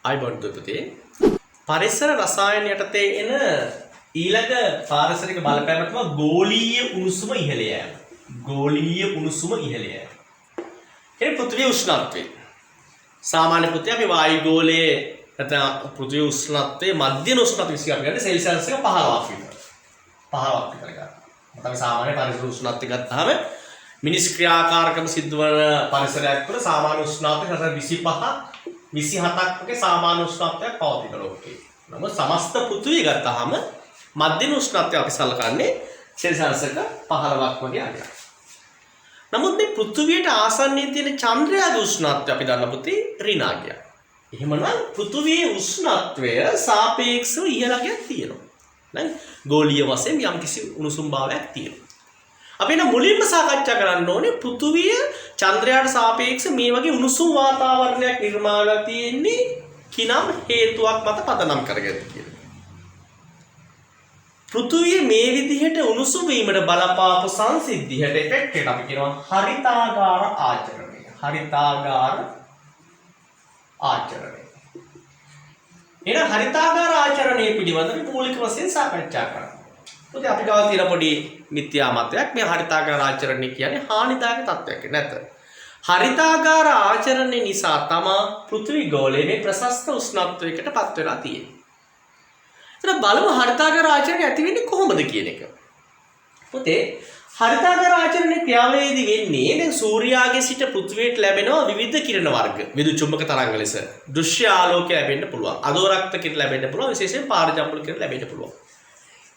ආයිබෝන් දුපතේ පරිසර රසායන යටතේ එන ඊළඟ පාරිසරික බලපෑම තමයි ගෝලීය උණුසුම ඉහළ යෑම. ගෝලීය උණුසුම ඉහළ යෑම. ඒ පෘථිවියේ උෂ්ණත්වය. සාමාන්‍ය පෘථිවිය අපි වායුගෝලයේ නැත්නම් පෘථිවියේ උෂ්ණත්වයේ මධ්‍යම උෂ්ණත්වය විශ්ව අපි ගන්න සෙල්සියස් එක 15ක් විතර. 15ක් විතර ගන්න. අපි සාමාන්‍ය පරිසර උෂ්ණත්වය ගත්තාම මිනිස් ක්‍රියාකාරකම සිද්ධ වන පරිසරයක් තුළ සාමාන්‍ය උෂ්ණත්වය 25 27ක් වගේ සාමාන්‍ය උෂ්ණත්වයක් පවතින ලෝකයේ. නමුත් සමස්ත පෘථිවිය ගත්තාම මධ්‍යම උෂ්ණත්වය අපි සලකන්නේ සෙල්සියස් එක 15ක් වගේ අගයක්. නමුත් මේ පෘථිවියට ආසන්නයේ තියෙන චන්ද්‍රයාගේ උෂ්ණත්වය අපි දන්න පුතේ ඍණාගයක්. එහෙමනම් පෘථිවියේ උෂ්ණත්වය සාපේක්ෂව ඉහළගයක් තියෙනවා. නේද? ගෝලීය වශයෙන් යම්කිසි උණුසුම් භාවයක් තියෙනවා. අපි එන මුලින්ම සාකච්ඡා කරන්න ඕනේ පෘථිවිය චන්ද්‍රයාට සාපේක්ෂව මේ වගේ උණුසුම් වාතාවරණයක් නිර්මාණය තියෙන්නේ කිනම් හේතුවක් මත පදනම් කරගෙන කියලා. පෘථිවිය මේ විදිහට උණුසුම් වීමට බලපාපු සංසිද්ධියට ඉෆෙක්ට් එක අපි කියනවා හරිතාගාර ආචරණය. හරිතාගාර ආචරණය. එන හරිතාගාර ආචරණය පිළිබඳව මූලික වශයෙන් සාකච්ඡා කරමු. පුතේ අපි ගාව තියෙන පොඩි මිත්‍යා මතයක් මේ හරිතාගාර ආචරණය කියන්නේ හානිදායක තත්ත්වයක් නැත. හරිතාගාර ආචරණය නිසා තමයි පෘථිවි ගෝලයේ මේ ප්‍රශස්ත උෂ්ණත්වයකට පත් වෙලා තියෙන්නේ. එතන බලමු හරිතාගාර ආචරණය ඇති වෙන්නේ කොහොමද කියන එක. පුතේ හරිතාගාර ආචරණයේ ක්‍රියාවේදී වෙන්නේ දැන් සූර්යාගේ සිට පෘථිවියට ලැබෙන විවිධ කිරණ වර්ග විදුලි චුම්බක තරංග ලෙස දෘශ්‍ය ආලෝකය ලැබෙන්න පුළුවන්. අදෝරක්ත කිරණ ලැබෙන්න පුළුවන්. විශේෂයෙන් පාරජම්බුල කිරණ ලැබෙන්න පුළුවන්.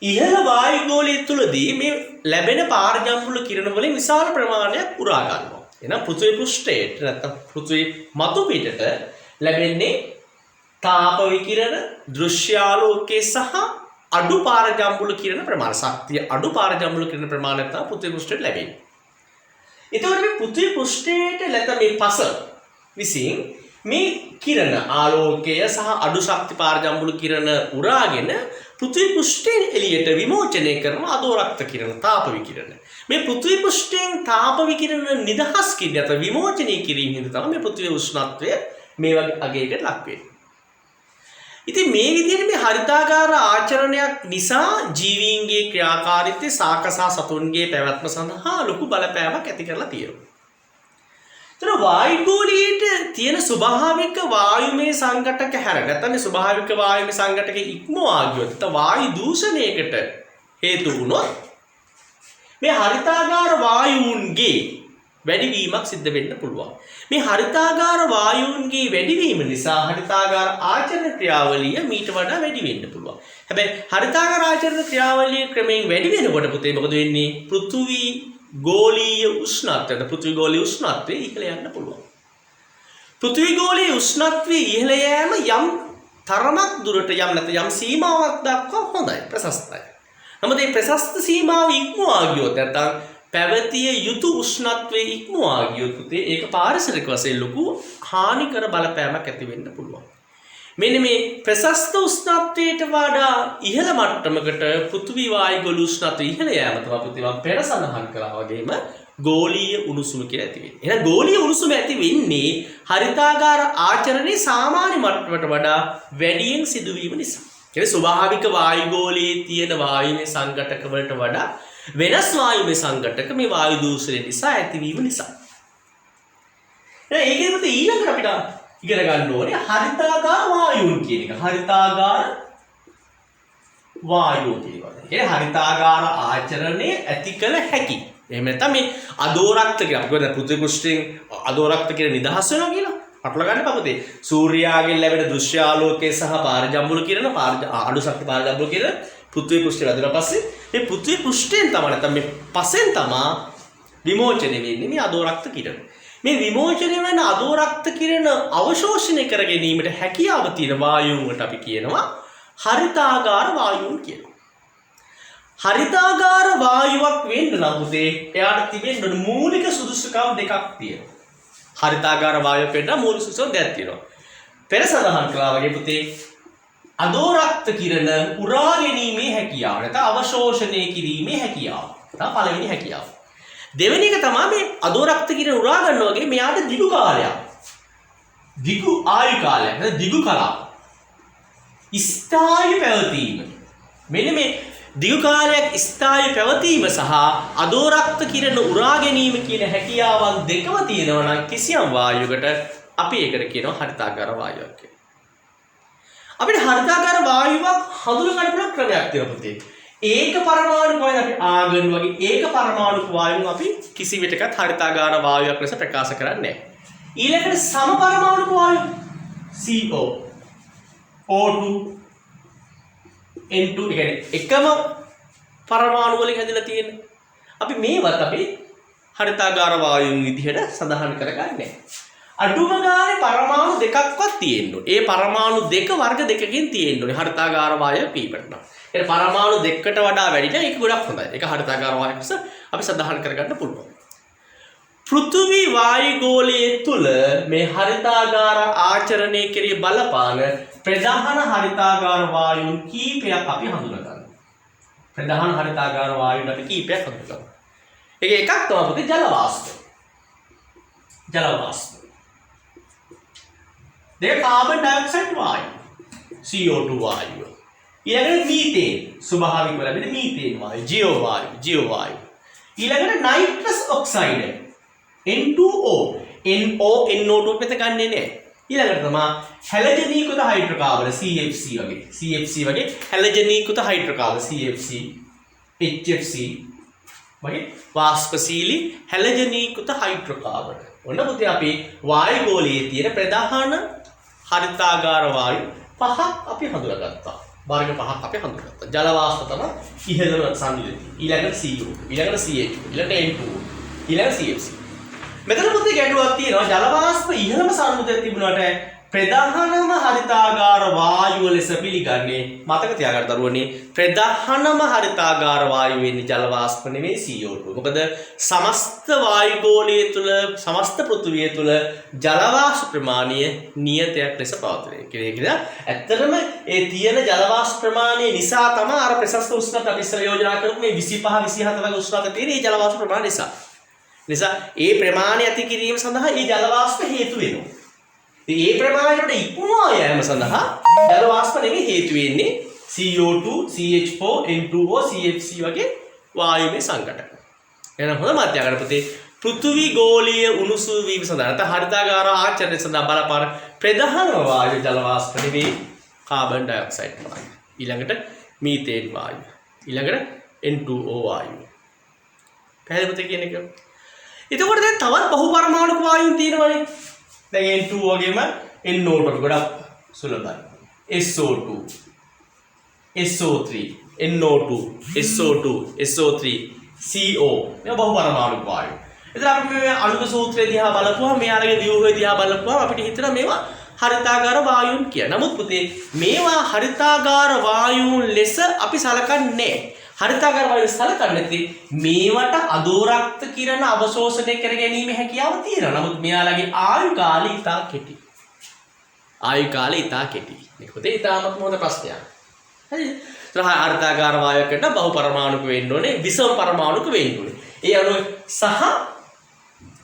ඉහළ වායුගෝලය තුලදී මේ ලැබෙන පාරජම්බුල කිරණ වලින් විශාල ප්‍රමාණයක් උරා ගන්නවා. එහෙනම් පෘථිවි පෘෂ්ඨයට නැත්නම් පෘථිවි මතු පිටට ලැබෙන්නේ තාප විකිරණ, දෘශ්‍ය ආලෝකයේ සහ අඩු පාරජම්බුල කිරණ ප්‍රමාණය. ශක්තිය අඩු පාරජම්බුල කිරණ ප්‍රමාණය තමයි පෘථිවි පෘෂ්ඨයට ලැබෙන්නේ. ඒතකොට මේ පෘථිවි පෘෂ්ඨයට නැත්නම් මේ පස විසින් මේ කිරණ ආලෝකය සහ අඩු ශක්ති පාරජම්බුල කිරණ උරාගෙන පෘථිවි පෘෂ්ඨයෙන් එළියට විමෝචනය කරන අදෝරක්ත කිරණ තාප විකිරණ. මේ පෘථිවි පෘෂ්ඨයෙන් තාප විකිරණ නිදහස් කිරීම නැත්නම් විමෝචනය කිරීමෙන් තමයි මේ පෘථිවියේ උෂ්ණත්වය මේ වගේ අගයකට ලක් වෙන්නේ. ඉතින් මේ විදිහට මේ හරිතාගාර ආචරණයක් නිසා ජීවීන්ගේ ක්‍රියාකාරීත්වය සාකසා සතුන්ගේ පැවැත්ම සඳහා ලොකු බලපෑමක් ඇති කරලා තියෙනවා. ඒතර වායුගෝලයේ තියෙන ස්වභාවික වායුමය සංඝටක හැර නැත්නම් මේ ස්වභාවික වායුමය සංඝටක ඉක්මවා ගියොත් නැත්නම් වායු දූෂණයකට හේතු වුණොත් මේ හරිතාගාර වායුන්ගේ වැඩිවීමක් සිද්ධ වෙන්න පුළුවන්. මේ හරිතාගාර වායුන්ගේ වැඩිවීම නිසා හරිතාගාර ආචරණ ක්‍රියාවලිය මීට වඩා වැඩි වෙන්න පුළුවන්. හැබැයි හරිතාගාර ආචරණ ක්‍රියාවලිය ක්‍රමයෙන් වැඩි වෙනකොට පුතේ මොකද වෙන්නේ? පෘථිවි ගෝලීය උෂ්ණත්වය පෘථිවි ගෝලීය උෂ්ණත්වය ඉහළ යන්න පුළුවන්. පෘථිවි ගෝලීය උෂ්ණත්වය ඉහළ යෑම යම් තරමක් දුරට යම් නැත්නම් යම් සීමාවක් දක්වා හොඳයි ප්‍රශස්තයි. නමුත් මේ ප්‍රශස්ත සීමාව ඉක්මවා ගියොත් නැත්නම් පැවතිය යුතු උෂ්ණත්වයේ ඉක්මවා ගියොත් පුතේ ඒක පාරිසරික වශයෙන් ලොකු හානිකර බලපෑමක් ඇති වෙන්න පුළුවන්. මෙන්න මේ ප්‍රශස්ත උෂ්ණත්වයට වඩා ඉහළ මට්ටමකට පෘථිවි වායුගෝල උෂ්ණත්වය ඉහළ යෑම තමයි පුතේ මම පෙර සඳහන් කළා වගේම ගෝලීය උණුසුම කියලා ඇති වෙන්නේ. එහෙනම් ගෝලීය උණුසුම ඇති වෙන්නේ හරිතාගාර ආචරණයේ සාමාන්‍ය මට්ටමට වඩා වැඩියෙන් සිදුවීම නිසා. ඒ ස්වභාවික වායුගෝලයේ තියෙන වායුමය සංඝටක වලට වඩා වෙනස් වායුමය සංඝටක මේ වායු දූෂණය නිසා ඇතිවීම නිසා. එහෙනම් ඒකෙත් පුතේ ඊළඟට අපිට ඉගෙන ගන්න ඕනේ හරිතාගාර වායුන් කියන එක. හරිතාගාර වායුව කියනවා. ඒ හරිතාගාර ආචරණය ඇති කළ හැකි. එහෙම නැත්නම් මේ අදෝරක්ත කියලා අපි කියනවා පෘථිවි පෘෂ්ඨයෙන් අදෝරක්ත කියන නිදහස් වෙනවා කියලා. අටල ගන්න පපතේ. සූර්යාගෙන් ලැබෙන දෘශ්‍ය ආලෝකයේ සහ පාරජම්බුල කිරණ අඩු ශක්ති පාරජම්බුල කිරණ පෘථිවි පෘෂ්ඨයට වැදුනා පස්සේ මේ පෘථිවි පෘෂ්ඨයෙන් තමයි නැත්නම් මේ පසෙන් තමයි විමෝචනය වෙන්නේ මේ අදෝරක්ත කිරණ. මේ විමෝචනය වෙන අදෝරක්ත කිරණ අවශෝෂණය කර ගැනීමට හැකියාව තියෙන වායුන්ට අපි කියනවා හරිතාගාර වායුන් කියලා. හරිතාගාර වායුවක් වෙන්න නම් පුතේ එයාට තිබෙන්න මූලික සුදුසුකම් දෙකක් තියෙනවා. හරිතාගාර වායුව වෙන්න මූලික සුදුසුකම් දෙකක් තියෙනවා. පෙර සඳහන් කළා වගේ පුතේ අදෝරක්ත කිරණ උරා ගැනීමේ හැකියාව නැත්නම් අවශෝෂණය කිරීමේ හැකියාව. තමයි පළවෙනි හැකියාව. දෙවෙනි එක තමයි මේ අදෝරක්ත කිරණ උරා ගන්නවා වගේ මෙයාට දිගු කාලයක් දිගු ආයු කාලයක් නැත්නම් දිගු කලාප ස්ථායී පැවතීම. මෙන්න මේ දිගු කාලයක් ස්ථායී පැවතීම සහ අදෝරක්ත කිරණ උරා ගැනීම කියන හැකියාවන් දෙකම තියෙනවා නම් කිසියම් වායුවකට අපි ඒකට කියනවා හරිතාකාර වායුවක් කියලා. අපිට හරිතාකාර වායුවක් හඳුනා ගන්න පුළුවන් ක්‍රමයක් තියෙනවා පුතේ. ඒක පරමාණුක වායුව අපි ආගන් වගේ ඒක පරමාණුක වායුව අපි කිසි විටකත් හරිතාකාර වායුවක් ලෙස ප්‍රකාශ කරන්නේ නැහැ. ඊළඟට සම පරමාණුක වායුව CO O2 N2 කියන්නේ එකම පරමාණු වලින් හැදලා තියෙන්නේ. අපි මේවත් අපි හරිතාකාර වායුන් විදිහට සඳහන් කරගන්නේ නැහැ. අඩුම ගානේ පරමාණු දෙකක්වත් තියෙන්න ඕනේ. ඒ පරමාණු දෙක වර්ග දෙකකින් තියෙන්න ඕනේ හරිතාකාර වායුව පීපට නම්. ඒ පරමාණු දෙකකට වඩා වැඩි නම් ඒක ගොඩක් හොඳයි. ඒක හරිතාකාර වායුව නිසා අපි සඳහන් කරගන්න පුළුවන්. පෘථිවි වායුගෝලයේ තුල මේ හරිතාකාර ආචරණය කෙරෙහි බලපාන ප්‍රධාන හරිතාකාර වායුන් කීපයක් අපි හඳුනා ගන්නවා. ප්‍රධාන හරිතාකාර වායුන් අපි කීපයක් හඳුනා ගන්නවා. ඒක එකක් තමයි පුතේ ජල වාෂ්ප. ජල වාෂ්ප. දෙක කාබන් ඩයොක්සයිඩ් වායුව. CO2 වායුව. ඊළඟට මීතේන් ස්වභාවිකව ලැබෙන මීතේන් වායුව, ජීව වායුව, ජීව වායුව. ඊළඟට නයිට්‍රස් ඔක්සයිඩ් N2O NO2 මෙතන ගන්නෙ නෑ. ඊළඟට තමයි හැලජනීකృత හයිඩ්‍රෝකාබන CFC වගේ හැලජනීකృత හයිඩ්‍රෝකාබන CFC HFC වගේ වාෂ්පශීලී හැලජනීකృత හයිඩ්‍රෝකාබන. ඔන්න පුතේ අපි වායුගෝලයේ තියෙන ප්‍රධාන හරිතාගාර වායු පහක් අපි හඳුනාගත්තා. වර්ග පහක් අපි හඳුනාගත්තා. ජල වාෂ්ප තමයි ඉහළම සංයුතිය. ඊළඟට CO2, ඊළඟට CH2, ඊළඟට N2O, ඊළඟට CFC. මෙතන පුතේ ගැටලුවක් තියෙනවා. ජල වාෂ්ප ඉහළම සංයුතිය තිබුණාට ප්‍රධානම හරිතාගාර වායුව ලෙස පිළිගන්නේ මතක තියාගන්න දරුවනේ ප්‍රධානම හරිතාගාර වායුව වෙන්නේ ජල වාෂ්ප නෙමෙයි CO2. මොකද සමස්ත වායුගෝලයේ තුල සමස්ත පෘථිවිය තුල ජල වාෂ්ප ප්‍රමාණය නියතයක් ලෙස පවතින. කියන්නේ ඇත්තටම ඒ තියෙන ජල වාෂ්ප ප්‍රමාණය නිසා තමයි අර ප්‍රශස්ත උෂ්ණත අපි ඉස්සර යෝජනා කරපු මේ 25 27 වගේ උෂ්ණත තියෙන මේ ජල වාෂ්ප ප්‍රමාණය නිසා ඒ ප්‍රමාණය ඇති කිරීම සඳහා මේ ජල වාෂ්ප හේතු වෙනවා. ඒ ප්‍රමාණයට ඉක්මවා යෑම සඳහා ජල වාෂ්ප නෙමෙයි හේතු වෙන්නේ CO2, CH4, N2O, CFC වගේ වායුමය සංඝටක. එහෙනම් හොඳ මාත්‍යා ගන්න පුතේ පෘථිවි ගෝලීය උණුසුම් වීම සඳහා නැත්නම් හරිතාගාර ආචරණය සඳහා බලපාන ප්‍රධාන වායුව ජල වාෂ්ප නෙමෙයි කාබන් ඩයොක්සයිඩ් වායුව. ඊළඟට මීතේන් වායුව. ඊළඟට N2O වායුව. පැහැදිලිද පුතේ කියන එක? එතකොට දැන් තවත් බහු පරමාණුක වායුන් තියෙනවනේ. දැන් N2 වගේම NO2 ගොඩක් සුලභයි. SO2, SO3, NO2, SO2, SO3, CO මේ බහු පරමාණුක වායු. එතන අපි මේ අණුක සූත්‍රය දිහා බලපුවම මෙයාලගේ ව්‍යුහය දිහා බලපුවම අපිට හිතෙනවා මේවා හරිතාගාර වායුන් කියලා. නමුත් පුතේ මේවා හරිතාගාර වායුන් ලෙස අපි සලකන්නේ නැහැ. හරිතාගාර වායු සලකන්නේ නැති මේවට අදෝරක්ත කිරණ අවශෝෂණය කර ගැනීම හැකියාව තියෙනවා. නමුත් මෙයාලගේ ආයු කාලය ඉතා කෙටි. ආයු කාලය ඉතා කෙටි. මේක පුතේ ඉතාමත් හොඳ ප්‍රශ්නයක්. හරිද? හරිතාගාර වායුවකට බහු පරමාණුක වෙන්න ඕනේ, විෂම පරමාණුක වෙන්න ඕනේ. ඒ අනුව සහ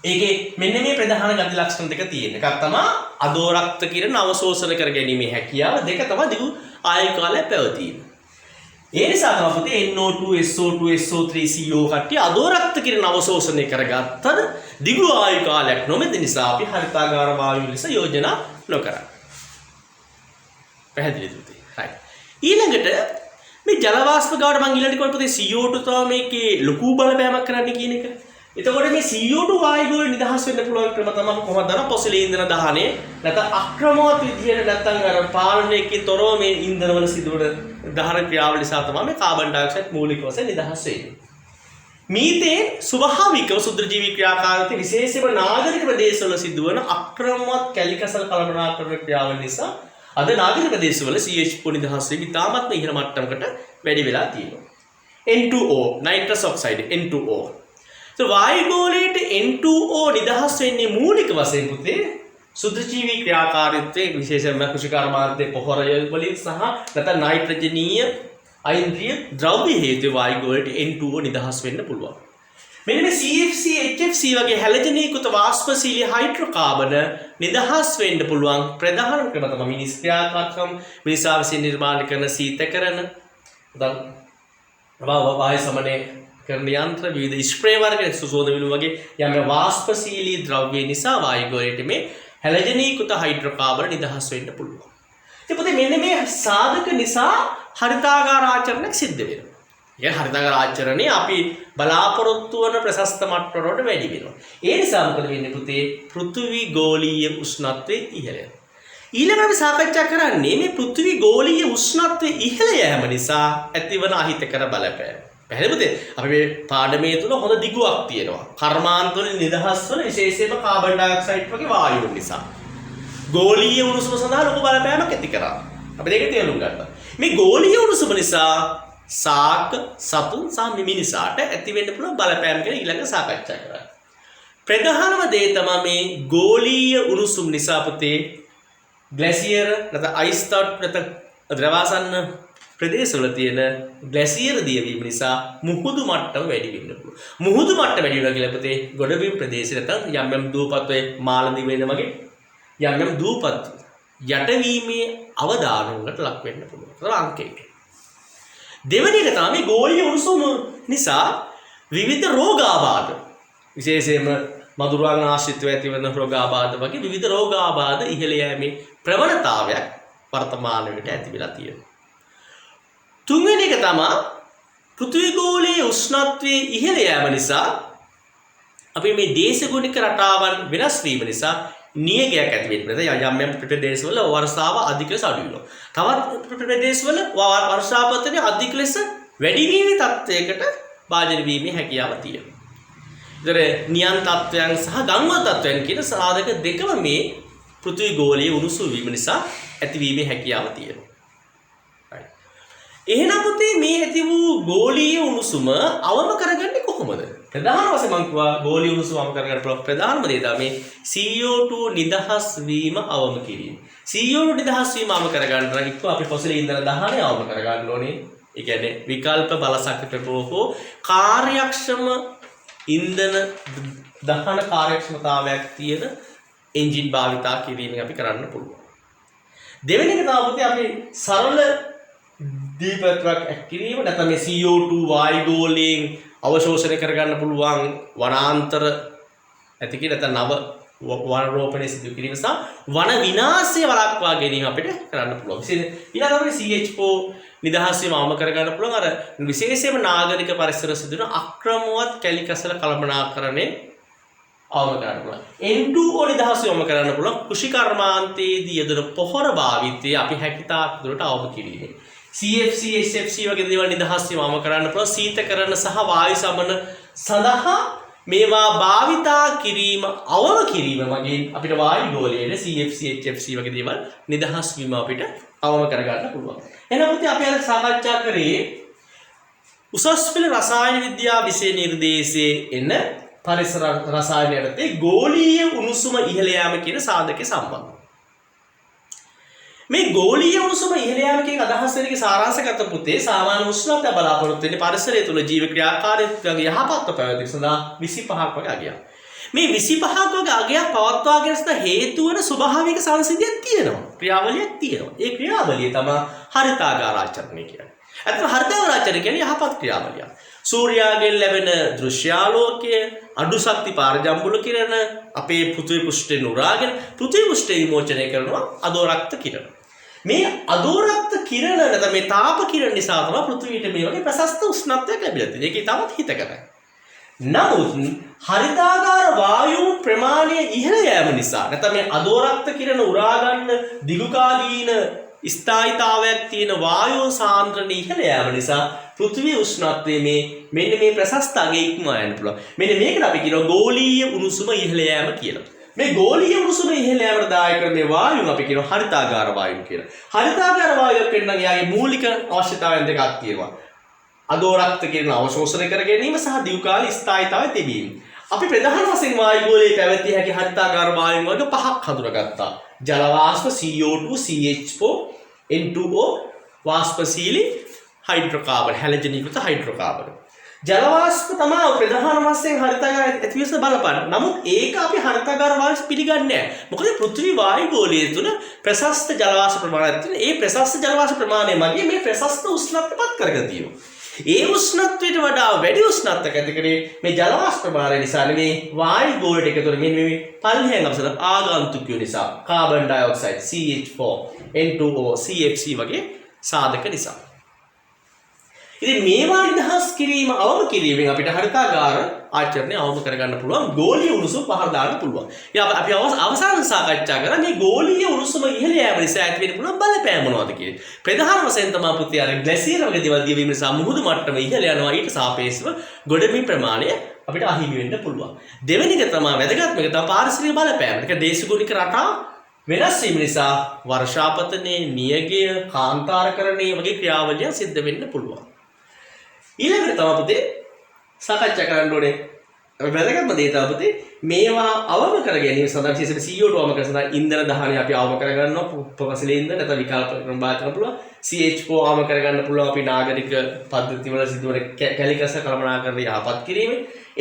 ඒකේ මෙන්න මේ ප්‍රධාන ගති ලක්ෂණ දෙක තියෙන. එකක් තමයි අදෝරක්ත කිරණ අවශෝෂණය කර ගැනීමේ හැකියාව, දෙක තමයි දිගු ආයු කාලය පැවතීම. ඒ නිසා තමයි පුතේ NO2, SO2, SO3, CO කට්ටිය අදෝරක්ත කිරණ අවශෝෂණය කරගත්තද දිගු ආයු කාලයක් නොමැති නිසා අපි හරිතාගාර වායු ලෙස යෝජනා නොකරා. පැහැදිලිද පුතේ? right. ඊළඟට මේ ජල වාෂ්ප ගාවට මම ඊළඟට කිව්වා පුතේ CO2 තමයි මේකේ ලොකු බලපෑමක් කරන්න කියන එක. එතකොට මේ CO2 වායුවේ නිදහස් වෙන්න පුළුවන් ක්‍රම තමයි කොහොමද දරන පොසිලී ඉන්ධන දහනය නැත්නම් අක්‍රමවත් විදියට නැත්නම් අර පාලනයකින් තොරව මේ ඉන්ධනවල සිදුවන දහන ක්‍රියාවල නිසා තමයි මේ කාබන් ඩයොක්සයිඩ් මූලික වශයෙන් නිදහස් වෙන්නේ. මීතේන් ස්වභාවිකව සුද්ධජීවී ක්‍රියාකාරීත්වය විශේෂයෙන්ම නාගරික ප්‍රදේශවල සිදුවන අක්‍රමවත් කැලිකසල් කළමනාකරණ ක්‍රියාවල නිසා අද නාගරික ප්‍රදේශවල CH4 නිදහස් වීම ඉතාමත්ම ඉහළ මට්ටමකට වැඩි වෙලා තියෙනවා. N2O nitrous oxide N2O. වායුගෝලයට N2O නිදහස් වෙන්නේ මූලික වශයෙන් පුතේ සුද්ධජීවී ක්‍රියාකාරීත්වයේ විශේෂයෙන්ම කුෂිකාර මාර්ගයේ පොහොරය වලින් සහ නැත්නම් නයිට්‍රජනීය අයින්ද්‍රිය ද්‍රව්‍ය හේතු වායුගෝලයට N2O නිදහස් වෙන්න පුළුවන්. මෙන්න මේ CFC HFC වගේ හැලජනීකృత වාෂ්පශීලී හයිඩ්‍රෝකාබන නිදහස් වෙන්න පුළුවන් ප්‍රධාන ක්‍රම තමයි මිනිස් ක්‍රියාකාරකම් මිනිසා විසින් නිර්මාණය කරන සීතකරණ වායු සමනය කරන යන්ත්‍ර විවිධ ස්ප්‍රේ වර්ග සුසෝද විලු වගේ යම් වාෂ්පශීලී ද්‍රව්‍ය නිසා වායු ගෝලයට මේ හැලජනීකృత හයිඩ්‍රෝකාබන නිදහස් වෙන්න පුළුවන්. ඉතින් පුතේ මෙන්න මේ සාධක නිසා හරිතාගාර ආචරණයක් සිද්ධ වෙනවා. ඒ හරිතාගාර ආචරණේ අපි බලාපොරොත්තු වන ප්‍රශස්ත මට්ටමකට වැඩි වෙනවා. ඒ නිසා මොකද වෙන්නේ පුතේ? පෘථිවි ගෝලීය උෂ්ණත්වයේ ඉහළ යනවා. ඊළඟට අපි සාකච්ඡා කරන්නේ මේ පෘථිවි ගෝලීය උෂ්ණත්වයේ ඉහළ යෑම නිසා ඇතිවන අහිතකර බලපෑම. පැහැදිලිද? අපි මේ පාඩමේ තුල හොඳ දිගුවක් තියෙනවා. කර්මාන්තවල නිදහස් වන විශේෂයෙන්ම කාබන් ඩයොක්සයිඩ් වගේ වායු නිසා ගෝලීය උණුසුම සඳහා ලොකු බලපෑමක් ඇති කරා. අපි මේක තේරුම් ගන්නවා. මේ ගෝලීය උණුසුම නිසා සාක සතුන් සහ මිනිසාට ඇති වෙන්න පුළුවන් බලපෑම් ගැන ඊළඟ සාකච්ඡා කරා. ප්‍රධානම දේ තමයි මේ ගෝලීය උණුසුම නිසා පුතේ ග්ලැසියර් නැත්නම් අයිස් තට්ටු නැත්නම් ද්‍රවාසන්න ප්‍රදේශවල තියෙන ග්ලැසියර් දියවීම නිසා මුහුදු මට්ටම වැඩි වෙන්න පුළුවන්. මුහුදු මට්ටම වැඩි වෙනවා කියලා පුතේ ගොඩබිම් ප්‍රදේශය නැත්නම් යම් යම් දූපත්වයේ මාළදිව වෙන වගේ යම් යම් දූපත් යටවීමේ අවදානවලට ලක් වෙන්න පුළුවන්. ඒක අංකයක. දෙවෙනි එක තමයි ගෝලීය උණුසුම නිසා විවිධ රෝගාබාධ විශේෂයෙන්ම මදුරුවන් ආශ්‍රිතව ඇතිවන රෝගාබාධ වගේ විවිධ රෝගාබාධ ඉහළ යෑමේ ප්‍රවණතාවයක් වර්තමානයේට ඇති වෙලා තියෙනවා. තුන්වෙනි එක තමයි පෘථිවි ගෝලීය උෂ්ණත්වයේ ඉහළ යෑම නිසා අපි මේ දේශගුණික රටාවන් වෙනස් වීම නිසා නියගයක් ඇති වෙන්නේ. යම් යම් ප්‍රදේශවල වර්ෂාව අධික ලෙස අඩු වෙනවා. තවත් ප්‍රදේශවල වර්ෂාපතනය අධික ලෙස වැඩි වීමේ තත්ත්වයකට භාජනය වීමේ හැකියාව තියෙනවා. ඒතර නියන් තත්ත්වයන් සහ ගංගා තත්ත්වයන් කියන සාධක දෙකම මේ පෘථිවි ගෝලීය උණුසුම වීම නිසා ඇතිවීමේ හැකියාව තියෙනවා. එහෙනම් පුතේ මේ ඇති වූ ගෝලීය උණුසුම අවම කරගන්නේ කොහොමද? ප්‍රධාන වශයෙන් මම කිව්වා ගෝලීය උණුසුම අවම කරගන්න පුළුවන් ප්‍රධානම දේ තමයි CO2 නිදහස් වීම අවම කිරීම. CO2 නිදහස් වීම අවම කරගන්න නම් එක්ක අපි ෆොසිල් ඉන්ධන දහනය අවම කරගන්න ඕනේ. ඒ කියන්නේ විකල්ප බලශක්ති ප්‍රභෝගෝ කාර්යක්ෂම ඉන්ධන දහන කාර්යක්ෂමතාවයක් තියෙන එන්ජින් භාවිතා කිරීමෙන් අපි කරන්න පුළුවන්. දෙවෙනි එක තමයි අපි සරල දීපත්වක් ඇක්කිරීම නැත්නම් මේ CO2 වායු ගෝලයෙන් අවශෝෂණය කරගන්න පුළුවන් වනාන්තර ඇති කියන නැත්නම් නව වන රෝපණය සිදු කිරීම සහ වන විනාශය වළක්වා ගැනීම අපිට කරන්න පුළුවන්. ඊළඟට තමයි CHO නිදහස් වීම අවම කරගන්න පුළුවන්. අර විශේෂයෙන්ම නාගරික පරිසර සිදුවන අක්‍රමවත් කැලිකසල කළමනාකරණය අවම කරන්න පුළුවන්. N2O නිදහස් වීම අවම කරන්න පුළුවන්. කෘෂි කර්මාන්තයේදී යෙදෙන පොහොර භාවිතය අපි හැකියතාක් දුරට අවම කිරීම. CFC HFC වගේ දේවල් නිදහස් වීම අවම කරන්න පුළුවන්. සීතකරණ සහ වායු සමන සඳහා මේවා භාවිතා කිරීම අවම කිරීම මගින් අපිට වායු ගෝලයේ CFC HFC වගේ දේවල් නිදහස් වීම අපිට අවම කරගන්න පුළුවන්. එහෙනම් පුතේ අපි අද සාකච්ඡා කරේ උසස් පෙළ රසායන විද්‍යාව විෂය නිර්දේශයේ එන පරිසර රසායන යටතේ ගෝලීය උණුසුම ඉහළ යාම කියන සාධකයේ සම්බන්ධය. මේ ගෝලීය උණුසුම ඉහළ යාම කියන අදහස් දෙකේ සාරාංශගත පුතේ සාමාන්‍ය උෂ්ණත්වය බලාපොරොත්තු වෙන්නේ පරිසරය තුළ ජීව ක්‍රියාකාරීත්වයේ යහපත්ව පැවැත්ම සඳහා 25ක් වගේ අගයක්. මේ 25ක් වගේ අගයක් පවත්වා ගැනීමට හේතු වන ස්වභාවික සංසිද්ධියක් තියෙනවා. ක්‍රියාවලියක් තියෙනවා. ඒ ක්‍රියාවලිය තමයි හරිතාගාර ආචරණය කියන්නේ. අතන හරිතාගාර ආචරණය කියන්නේ යහපත් ක්‍රියාවලියක්. සූර්යාගෙන් ලැබෙන දෘශ්‍යාලෝකය, අඩු ශක්ති පාරජම්බුල කිරණ අපේ පෘථිවි පෘෂ්ඨයෙන් උරාගෙන පෘථිවි පෘෂ්ඨය විමෝචනය කරනවා අදෝරක්ත කිරණ. මේ අදෝරක්ත කිරණ නැත්නම් මේ තාප කිරණ නිසා තමයි පෘථිවියට මේ වගේ ප්‍රශස්ත උෂ්ණත්වයක් ලැබිලා තියෙන්නේ. ඒකේ තවත් හිතකරයි. නමුත් හරිතාගාර වායු ප්‍රමාණය ඉහළ යෑම නිසා නැත්නම් මේ අදෝරක්ත කිරණ උරා ගන්න දිගුකාලීන ස්ථායීතාවයක් තියෙන වායු සාන්ද්‍රණය ඉහළ යෑම නිසා පෘථිවියේ උෂ්ණත්වයේ මෙන්න මේ ප්‍රශස්ත අගය ඉක්මවා යන්න පුළුවන්. මෙන්න මේකට අපි කියනවා ගෝලීය උණුසුම ඉහළ යෑම කියලා. මේ ගෝලීය උණුසුම ඉහළ යාමට දායක කරන මේ වායුන් අපි කියනවා හරිතාගාර වායු කියලා. හරිතාගාර වායුවක් වෙන්න නම් එයාගේ මූලික අවශ්‍යතාවයන් දෙකක් තියෙනවා. අදෝරක්ත කිරණ අවශෝෂණය කර ගැනීම සහ දීර්ඝකාලීන ස්ථායීතාවය තිබීම. අපි ප්‍රධාන වශයෙන් වායු ගෝලයේ පැවතිය හැකි හරිතාගාර වායුන් වර්ග පහක් හඳුනාගත්තා. ජල වාෂ්ප CO2, CH4, N2O වාෂ්පශීලී හයිඩ්‍රෝකාබන් හැලජනීකృత හයිඩ්‍රෝකාබන්. ජල වාෂ්ප තමයි ප්‍රධාන වශයෙන් හරිතාගාර ඇතිවෙස බලපාන. නමුත් ඒක අපි හරිතාගාර වායු පිළිගන්නේ නැහැ. මොකද පෘථිවි වායු ගෝලීය තුන ප්‍රශස්ත ජල වාෂ්ප ප්‍රමාණයක් තියෙන. ඒ ප්‍රශස්ත ජල වාෂ්ප ප්‍රමාණය මගින් මේ ප්‍රශස්ත උෂ්ණත්වය පත් කරගෙන තියෙනවා. ඒ උෂ්ණත්වයට වඩා වැඩි උෂ්ණත්වයක් ඇති කරේ මේ ජල වාෂ්ප ප්‍රමාණය නිසා නෙවෙයි වායු ගෝලයට එකතු වෙන මෙන්න මේ පල්ලෙහෙන් අපසල ආගන්තුකයෝ නිසා carbon dioxide CH4 N2O CFC වගේ සාධක නිසා. ඉතින් මේවා නිදහස් කිරීම අවම කිරීමෙන් අපිට හරිතාගාර ආචරණය අවම කරගන්න පුළුවන් ගෝලීය උණුසුම පහළ දාන්න පුළුවන්. ඉතින් අපි අවසාන සාකච්ඡා කරා මේ ගෝලීය උණුසුම ඉහළ යෑම නිසා ඇති වෙන්න පුළුවන් බලපෑම මොනවද කියන්නේ. ප්‍රධාන වශයෙන් තමයි පුතේ අර ග්ලැසියර් වගේ දේවල් දියවීම නිසා මුහුදු මට්ටම ඉහළ යනවා. ඊට සාපේක්ෂව ගොඩබිම් ප්‍රමාණය අපිට අහිමි වෙන්න පුළුවන්. දෙවෙනි එක තමයි වැදගත්ම එක තමයි පාරිසරික බලපෑම. ඒක දේශගුණික රටා වෙනස් වීම නිසා වර්ෂාපතනයේ නියගය කාන්තාරකරණය වගේ ක්‍රියාවලියන් සිද්ධ වෙන්න පුළුවන්. ඊළඟට තමයි පුතේ සාකච්ඡා කරන්න ඕනේ වැදගත්ම දේ තමයි පුතේ මේවා අවම කර ගැනීම සඳහා විශේෂයෙන් CO2 අවම කර සඳහා ඉන්ධන දහනය අපි අවම කර ගන්නවා උපකසලේ ඉන්ධන නැත්නම් විකල්ප ක්‍රම බාහිර කරන්න පුළුවන් CH4 අවම කර ගන්න පුළුවන් අපි නාගරික පද්ධතිවල සිදුවන කැලිකස කළමනාකරණය යහපත් කිරීම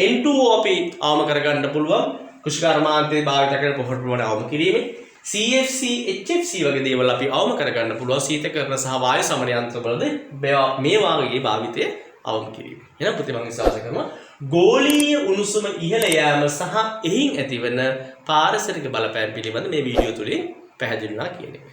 N2O අපි අවම කර ගන්න පුළුවන් කුෂ්කර්මාන්තයේ භාවිත කරන පොහොර ප්‍රමාණය අවම කිරීම CFC HFC වගේ දේවල් අපි අවම කර ගන්න පුළුවන් සීතකරණ සහ වායු සමන යන්ත්‍රවලද මේ වාගේ භාවිතය අවම කිරීම. එහෙනම් පුතේ මම විශ්වාස කරනවා ගෝලීය උණුසුම ඉහළ යාම සහ එහින් ඇතිවන පාරිසරික බලපෑම් පිළිබඳ මේ වීඩියෝ තුලින් පැහැදිලි වුණා කියන එක.